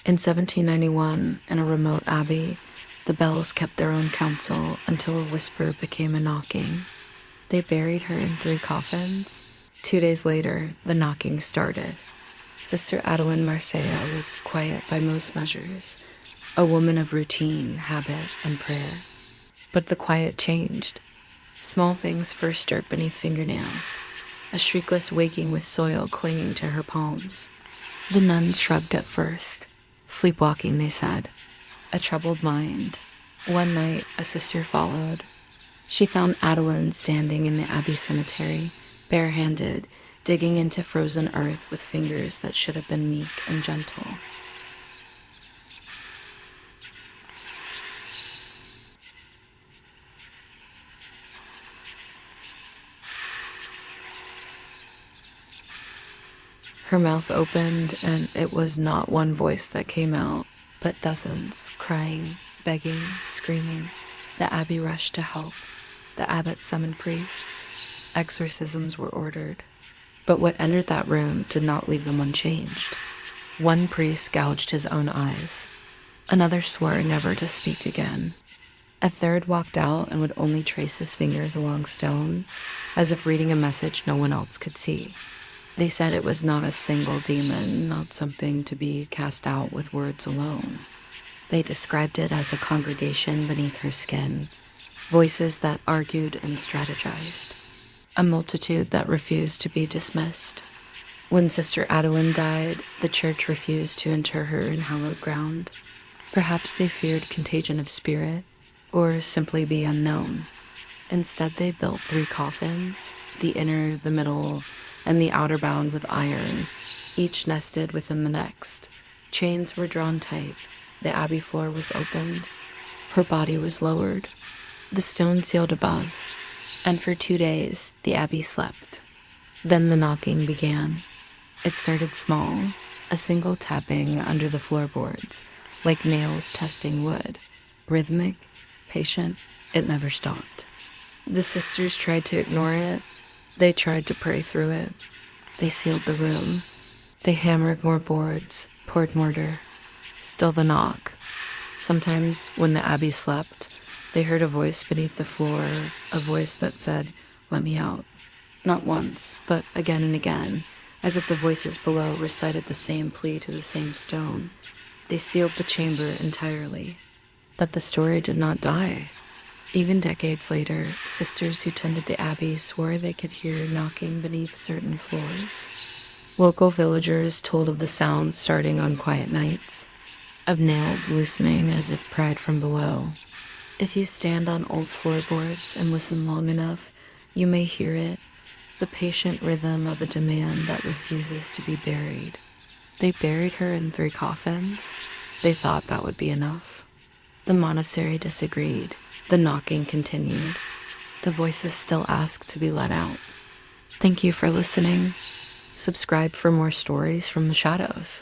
In 1791, in a remote abbey, the bells kept their own counsel until a whisper became a knocking. They buried her in 3 coffins. 2 days later, the knocking started. Sister Adelinde Marseille was quiet by most measures, a woman of routine, habit, and prayer. But the quiet changed. Small things first stirred beneath fingernails, a shriekless waking with soil clinging to her palms. The nuns shrugged at first. Sleepwalking, they said. A troubled mind. One night, a sister followed. She found Adelinde standing in the Abbey cemetery, barehanded, digging into frozen earth with fingers that should have been meek and gentle. Her mouth opened, and it was not one voice that came out, but dozens, crying, begging, screaming. The abbey rushed to help. The abbot summoned priests. Exorcisms were ordered. But what entered that room did not leave them unchanged. One priest gouged his own eyes. Another swore never to speak again. A third walked out and would only trace his fingers along stone, as if reading a message no one else could see. They said it was not a single demon, not something to be cast out with words alone. They described it as a congregation beneath her skin, voices that argued and strategized, a multitude that refused to be dismissed. When Sister Adelinde died, the church refused to inter her in hallowed ground. Perhaps they feared contagion of spirit, or simply the unknown. Instead, they built 3 coffins, the inner, the middle, and the outer bound with iron, each nested within the next. Chains were drawn tight. The abbey floor was opened. Her body was lowered. The stone sealed above. And for 2 days, the abbey slept. Then the knocking began. It started small, a single tapping under the floorboards, like nails testing wood. Rhythmic, patient, it never stopped. The sisters tried to ignore it. They tried to pray through it. They sealed the room. They hammered more boards, poured mortar. Still the knock. Sometimes, when the abbey slept, they heard a voice beneath the floor, a voice that said, "Let me out." Not once, but again and again, as if the voices below recited the same plea to the same stone. They sealed the chamber entirely. But the story did not die. Even decades later, sisters who tended the abbey swore they could hear knocking beneath certain floors. Local villagers told of the sound starting on quiet nights, of nails loosening as if pried from below. If you stand on old floorboards and listen long enough, you may hear it, the patient rhythm of a demand that refuses to be buried. They buried her in 3 coffins. They thought that would be enough. The monastery disagreed. The knocking continued. The voices still asked to be let out. Thank you for listening. Subscribe for more stories from the shadows.